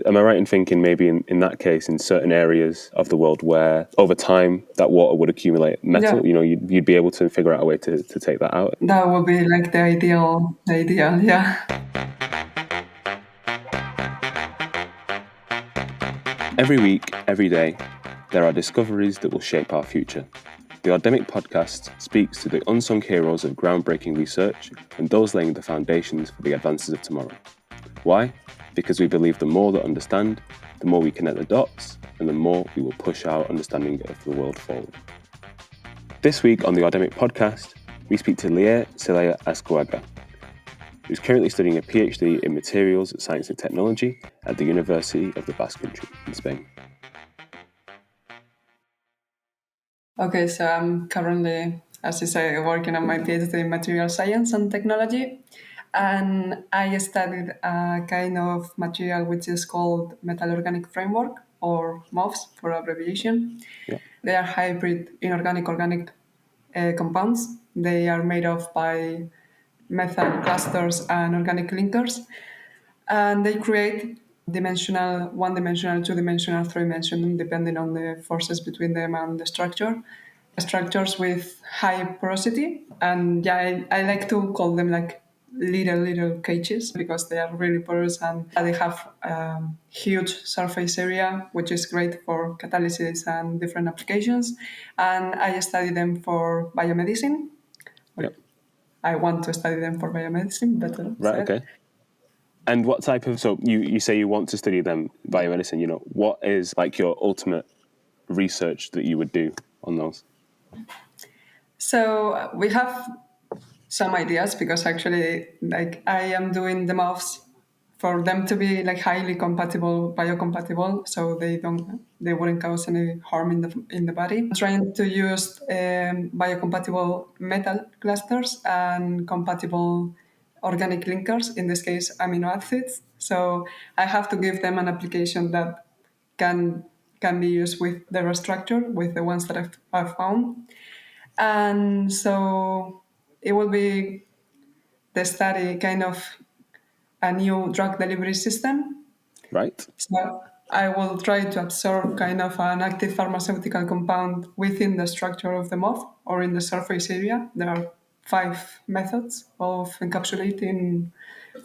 Am I right in thinking maybe in that case, in certain areas of the world where over time that water would accumulate metal, Yeah, you'd be able to figure out a way to take that out? that would be like the ideal, yeah. Every week, every day, there are discoveries that will shape our future. The Ardemic podcast speaks to the unsung heroes of groundbreaking research and those laying the foundations for the advances of tomorrow. Why? Because we believe the more that understand, the more we connect the dots, and the more we will push our understanding of the world forward. This week on the Ardemic podcast, we speak to Leire Celaya, who's currently studying a PhD in Materials Science and Technology at the University of the Basque Country in Spain. Okay, so I'm currently, as you say, working on my PhD in material science and technology. And I studied a kind of material which is called metal organic framework, or MOFs for abbreviation. Yeah. They are hybrid inorganic organic compounds. They are made of by metal clusters and organic linkers. And they create dimensional, one-dimensional, two-dimensional, three-dimensional, depending on the forces between them and the structure. Structures with high porosity, and yeah, I like to call them like little cages because they are really porous and they have huge surface area, which is great for catalysis and different applications. And I study them for biomedicine. Yeah. I want to study them for biomedicine, better Right, said. okay. And what type of, so you say you want to study them biomedicine, what is like your ultimate research that you would do on those? So we have some ideas because actually, like I am doing the MOFs for them to be like highly compatible, biocompatible, so they wouldn't cause any harm in the body. I'm trying to use biocompatible metal clusters and compatible organic linkers, in this case amino acids. So I have to give them an application that can can be used with their structure, with the ones that I've found. And so it will be the study kind of a new drug delivery system. Right? So I will try to absorb kind of an active pharmaceutical compound within the structure of the moth or in the surface area. There are 5 methods of encapsulating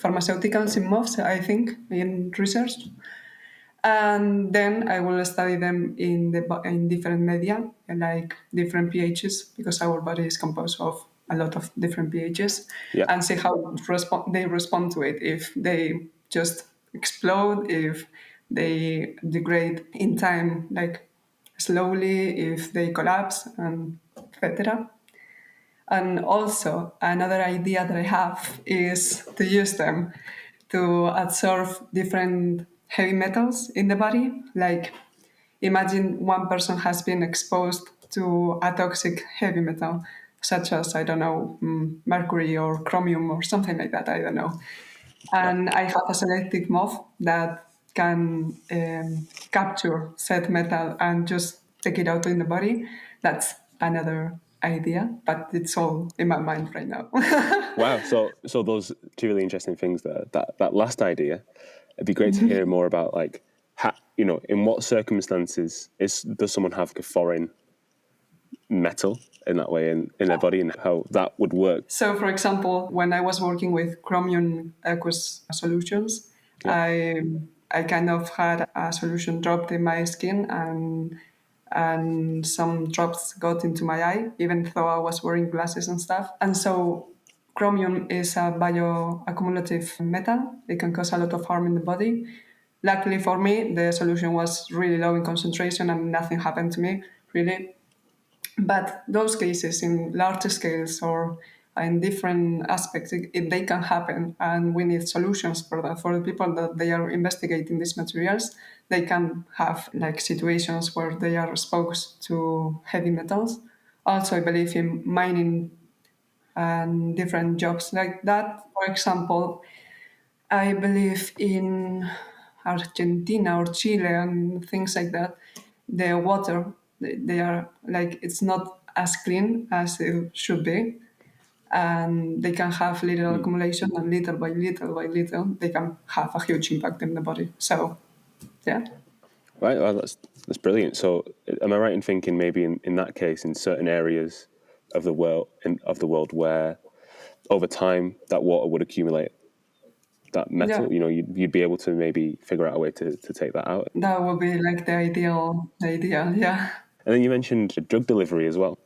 pharmaceuticals in moths, I think, in research. And then I will study them in different media, like different pHs, because our body is composed of a lot of different pHs, Yeah. and see how they respond to it. If they just explode, if they degrade in time, like slowly, if they collapse, and etc. And also, another idea that I have is to use them to absorb different heavy metals in the body. Like, imagine one person has been exposed to a toxic heavy metal, such as, I don't know, mercury or chromium or something like that, I don't know. Yeah. And I have a selective moth that can capture said metal and just take it out in the body. That's another idea, but it's all in my mind right now. Wow. So those two really interesting things there. That last idea, it'd be great to hear more about like in what circumstances does someone have like a foreign metal in that way in their body and how that would work. So, for example, when I was working with chromium aqueous solutions, Yeah. I kind of had a solution dropped in my skin and some drops got into my eye, even though I was wearing glasses and stuff. And so chromium is a bioaccumulative metal. It can cause a lot of harm in the body. Luckily for me, the solution was really low in concentration and nothing happened to me, really. But those cases in large scales or in different aspects, they can happen, and we need solutions for that. For the people that they are investigating these materials, they can have like situations where they are exposed to heavy metals. Also, I believe in mining and different jobs like that. For example, I believe in Argentina or Chile and things like that. The water, they are like, it's not as clean as it should be. And they can have little accumulation, and little by little by little, they can have a huge impact in the body. So Yeah. Right, well, that's brilliant. So, am I right in thinking maybe in that case, in certain areas of the world where over time that water would accumulate that Yeah. metal, you'd be able to maybe figure out a way to take that out. That would be like the ideal. Yeah. And then you mentioned drug delivery as well.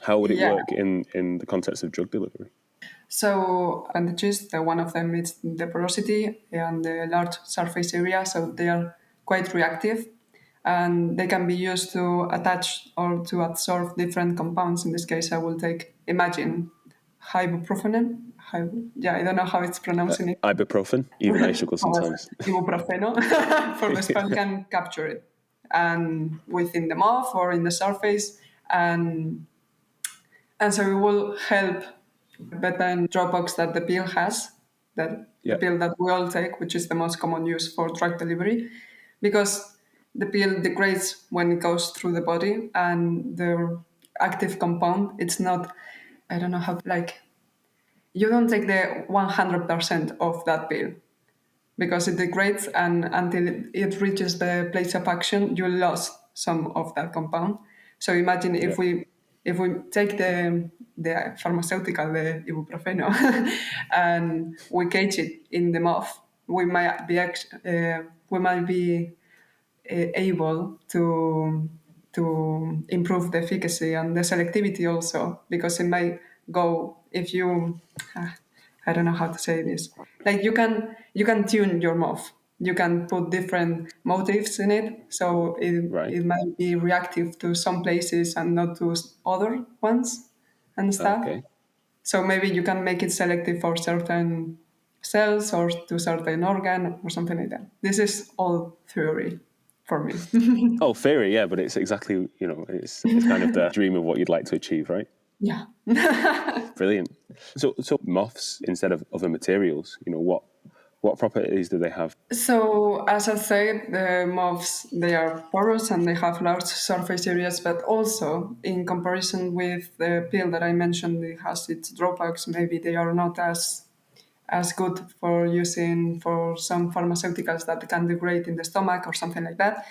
How would it Yeah. work in the context of drug delivery? So advantages, one of them is the porosity and the large surface area, so they are quite reactive and they can be used to attach or to absorb different compounds. In this case, I will take, imagine, ibuprofen. Yeah, I don't know how it's pronounced in English. Ibuprofen, even I struggle How was sometimes. it? Ibuprofeno for the spell can capture it and within the mouth or in the surface and so it will help better in Dropbox that the pill has, that the Yeah, pill that we all take, which is the most common use for drug delivery, because the pill degrades when it goes through the body and the active compound, it's not, I don't know how, like, you don't take the 100% of that pill because it degrades and until it reaches the place of action, you lost some of that compound. So imagine yeah. if we take the pharmaceutical, the ibuprofeno, and we cage it in the mouth, we might be able to improve the efficacy and the selectivity also because it might go if you I don't know how to say this. Like you can tune your mouth. You can put different motives in it, so Right. it might be reactive to some places and not to other ones and stuff. Okay. So maybe you can make it selective for certain cells or to certain organ or something like that. This is all theory for me. Oh, theory, yeah, but it's exactly, it's kind of the dream of what you'd like to achieve, right? Yeah. Brilliant. So moths instead of other materials, what properties do they have? So, as I said, the moths they are porous and they have large surface areas, but also in comparison with the pill that I mentioned, it has its drawbacks. Maybe they are not as good for using for some pharmaceuticals that can degrade in the stomach or something like that.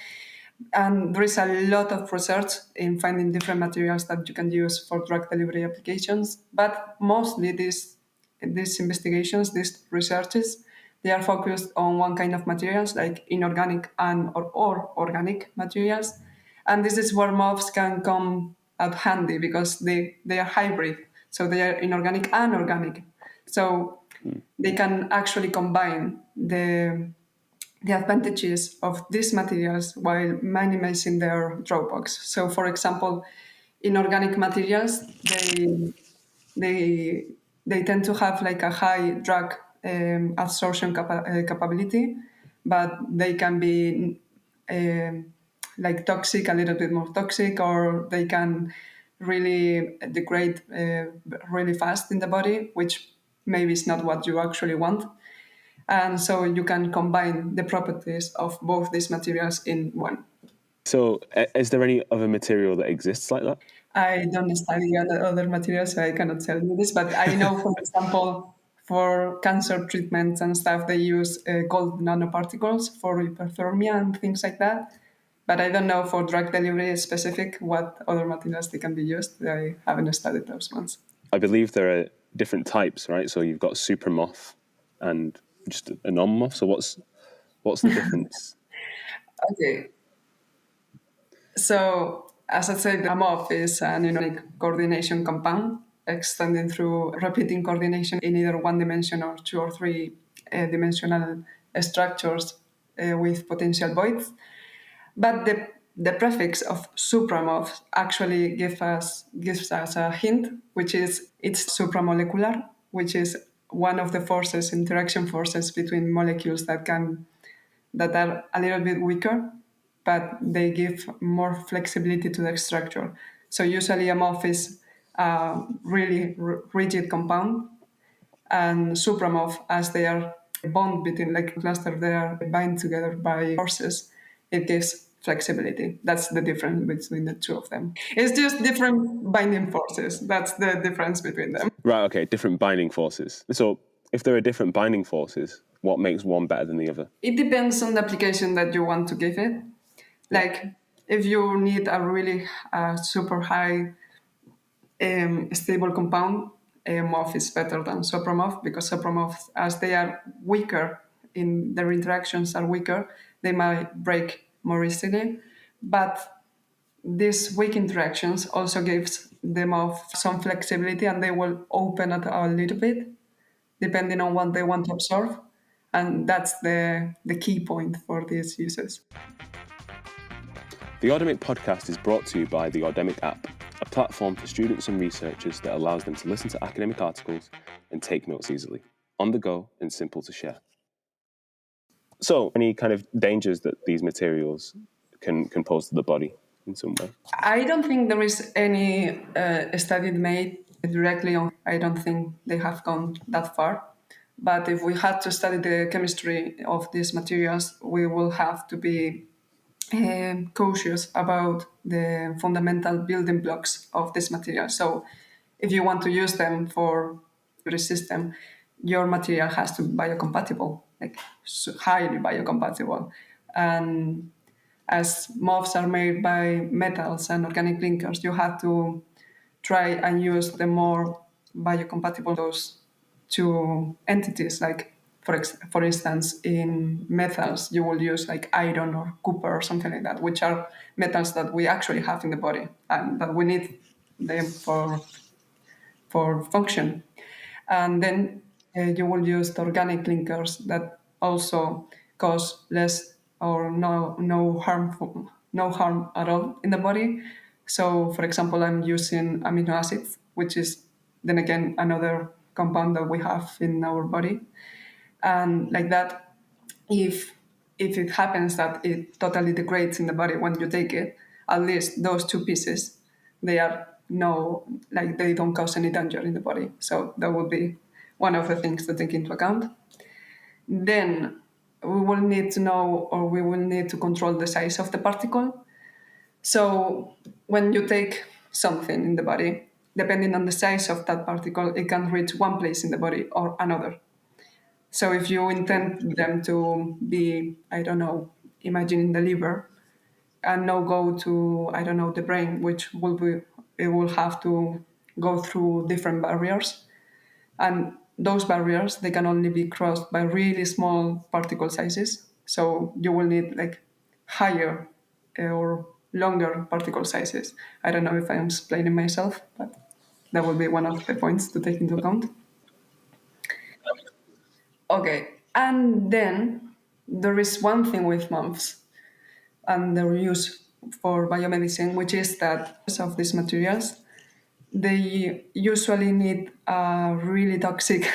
And there is a lot of research in finding different materials that you can use for drug delivery applications. But mostly these investigations, these researches, they are focused on one kind of materials like inorganic or organic materials. And this is where MOFs can come out handy because they are hybrid. So they are inorganic and organic. So they can actually combine the advantages of these materials while minimizing their drawbacks. So, for example, inorganic materials, they they tend to have like a high drug absorption capability, but they can be like toxic, a little bit more toxic, or they can really degrade really fast in the body, which maybe is not what you actually want. And so you can combine the properties of both these materials in one. So, is there any other material that exists like that? I don't study other materials, so I cannot tell you this, but I know, for example, for cancer treatments and stuff, they use gold nanoparticles for hyperthermia and things like that. But I don't know for drug delivery specific what other materials they can be used. I haven't studied those ones. I believe there are different types, right? So you've got super moth and just a non-moth. So what's the difference? Okay, so, as I said, the AMOF is an ionic coordination compound extending through repeating coordination in either one dimension or two or three dimensional structures with potential voids. But the prefix of supramof actually gives us a hint, which is it's supramolecular, which is one of the forces, interaction forces between molecules that are a little bit weaker, but they give more flexibility to the structure. So usually a MOF is a really rigid compound, and supramorph, as they are bond between like cluster, they are bind together by forces. It gives flexibility. That's the difference between the two of them. It's just different binding forces. That's the difference between them. Right. Okay. Different binding forces. So if there are different binding forces, what makes one better than the other? It depends on the application that you want to give it. Like if you need a really super high stable compound, MOF is better than Supramof because Supramof, as they are weaker in their interactions are weaker, they might break more easily. But these weak interactions also gives them of some flexibility and they will open it a little bit depending on what they want to absorb. And that's the key point for these users. The Audemic podcast is brought to you by the Audemic app, a platform for students and researchers that allows them to listen to academic articles and take notes easily, on the go and simple to share. So, any kind of dangers that these materials can pose to the body in some way? I don't think there is any study made directly on. I don't think they have gone that far. But if we had to study the chemistry of these materials, we will have to be cautious about the fundamental building blocks of this material. So, if you want to use them for your system, your material has to be biocompatible, like highly biocompatible. And as MOFs are made by metals and organic linkers, you have to try and use the more biocompatible those two entities. Like for instance, in metals, you will use like iron or copper or something like that, which are metals that we actually have in the body and that we need them for function. And then you will use the organic linkers that also cause less or no harm at all in the body. So, for example, I'm using amino acids, which is then again another compound that we have in our body, and like that, if it happens that it totally degrades in the body when you take it, at least those two pieces, they are no like they don't cause any danger in the body. So that would be one of the things to take into account. Then we will need to know or we will need to control the size of the particle. So when you take something in the body, depending on the size of that particle, it can reach one place in the body or another. So if you intend them to be, I don't know, imagine the liver and now go to, I don't know, the brain, which will be, it will have to go through different barriers. And those barriers, they can only be crossed by really small particle sizes. So you will need like higher or longer particle sizes. I don't know if I'm explaining myself, but that will be one of the points to take into account. Okay, and then there is one thing with months and their use for biomedicine, which is that of these materials, they usually need a really toxic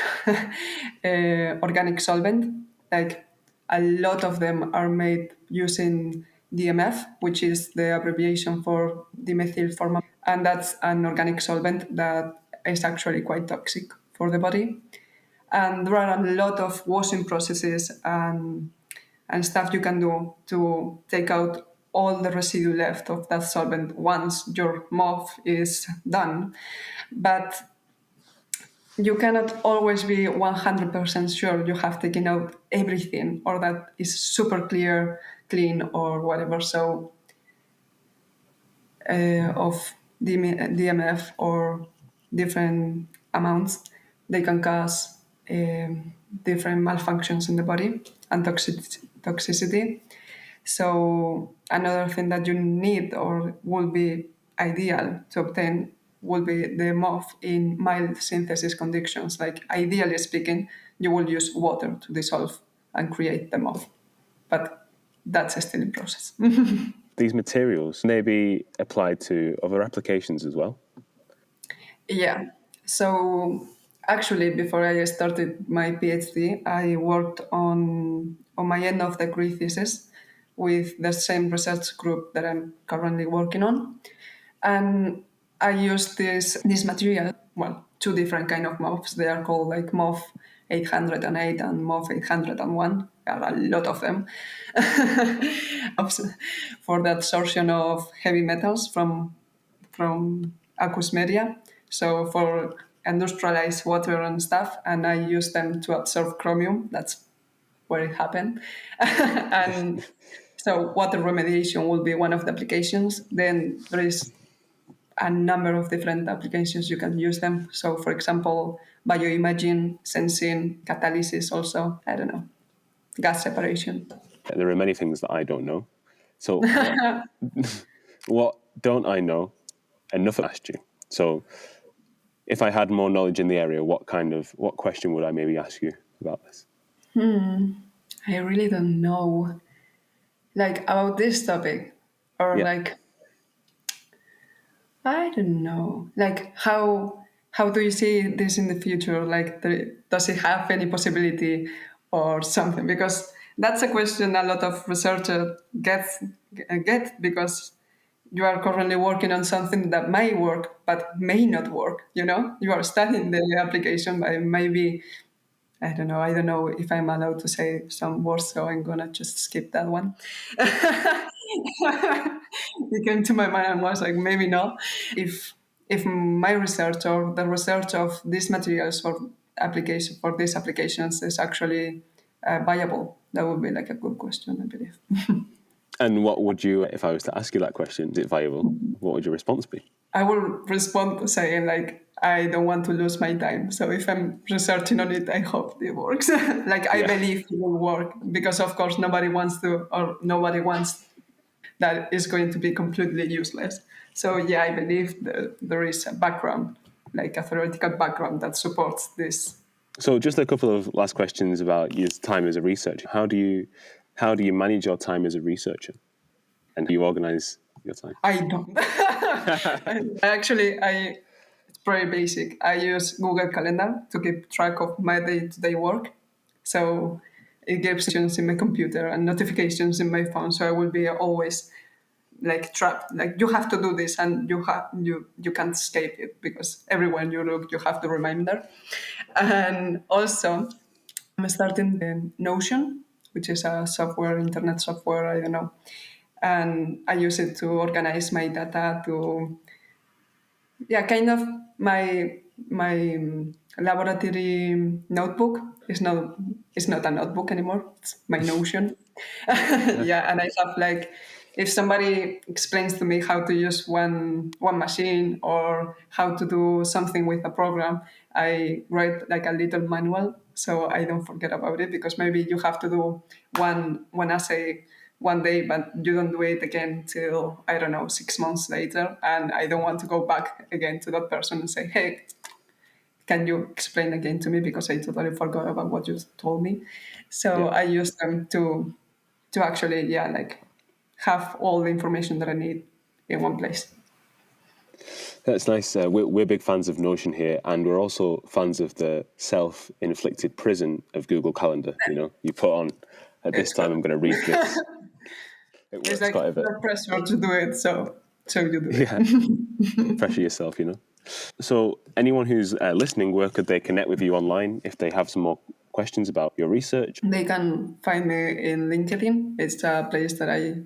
organic solvent. Like a lot of them are made using DMF, which is the abbreviation for dimethylformamide, and that's an organic solvent that is actually quite toxic for the body. And there are a lot of washing processes and stuff you can do to take out all the residue left of that solvent once your MOF is done. But you cannot always be 100% sure you have taken out everything or that is super clear, clean, or whatever. So, of DMF or different amounts, they can cause different malfunctions in the body and toxicity. So another thing that you need or will be ideal to obtain will be the MOF in mild synthesis conditions. Like ideally speaking, you will use water to dissolve and create the MOF, but that's still in process. These materials may be applied to other applications as well. Yeah. So actually, before I started my PhD, I worked on my end of degree thesis with the same research group that I'm currently working on, and I used this material. Well, two different kind of MOFs. They are called like MOF 808 and MOF 801. There are a lot of them for the absorption of heavy metals from aqueous media. So for industrialized water and stuff, and I use them to absorb chromium. That's where it happened. And so water remediation will be one of the applications. Then there is a number of different applications you can use them. So, for example, bioimaging, sensing, catalysis also, I don't know, gas separation. There are many things that I don't know. So what don't I know? Enough asked you. So if I had more knowledge in the area, what question would I maybe ask you about this? I really don't know. Like about this topic, or Yeah. like I don't know. Like how do you see this in the future? Like does it have any possibility or something? Because that's a question a lot of researchers get because you are currently working on something that may work but may not work. You know, you are studying the application, but maybe I don't know. I don't know if I'm allowed to say some words, so I'm gonna just skip that one. It came to my mind and was like, maybe not. If my research or the research of these materials for these applications is actually viable, that would be like a good question, I believe. And what would you, if I was to ask you that question, is it viable? What would your response be? I will respond saying like I don't want to lose my time. So if I'm researching on it, I hope it works. Like I Yeah. believe it will work because of course nobody wants to or nobody wants that is going to be completely useless. So yeah, I believe there is a background, like a theoretical background that supports this. So just a couple of last questions about your time as a researcher. How do you manage your time as a researcher, and how do you organize your time? I don't. It's very basic. I use Google Calendar to keep track of my day-to-day work. So it gives notifications in my computer and notifications in my phone. So I will be always like trapped. Like you have to do this, and you can't escape it because everywhere you look, you have the reminder. And also, I'm starting the Notion, which is a software, internet software. I don't know, and I use it to organize my data to yeah, kind of my laboratory notebook is not a notebook anymore. It's my Notion. Yeah, and I have like if somebody explains to me how to use one machine or how to do something with a program, I write like a little manual so I don't forget about it because maybe you have to do one essay one day, but you don't do it again till I don't know 6 months later, and I don't want to go back again to that person and say, "Hey, can you explain again to me because I totally forgot about what you told me." So Yeah. I use them to actually like have all the information that I need in one place. That's nice. We're big fans of Notion here, and we're also fans of the self-inflicted prison of Google Calendar. You know, you put on at this It's time good. I'm going to read this. It It's works like quite a bit. no pressure to do it, so you do Yeah, it. pressure yourself. You know. So, anyone who's listening, where could they connect with you online if they have some more questions about your research? They can find me in LinkedIn. It's a place that I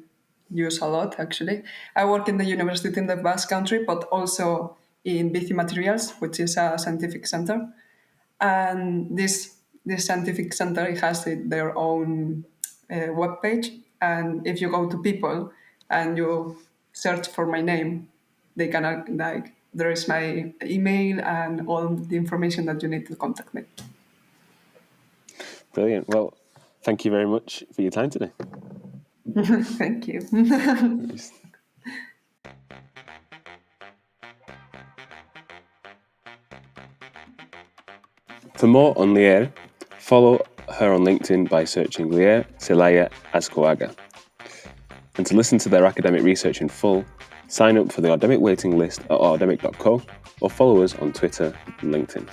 use a lot, actually. I work in the university in the Basque Country, but also in BC Materials, which is a scientific center. And this scientific center it has their own web page. And if you go to people and you search for my name, they can like there is my email and all the information that you need to contact me. Brilliant. Well, thank you very much for your time today. Thank you. For more on Leire, follow her on LinkedIn by searching Leire Celaya Azcoaga. And to listen to their academic research in full, sign up for the academic waiting list at academic.co or follow us on Twitter and LinkedIn.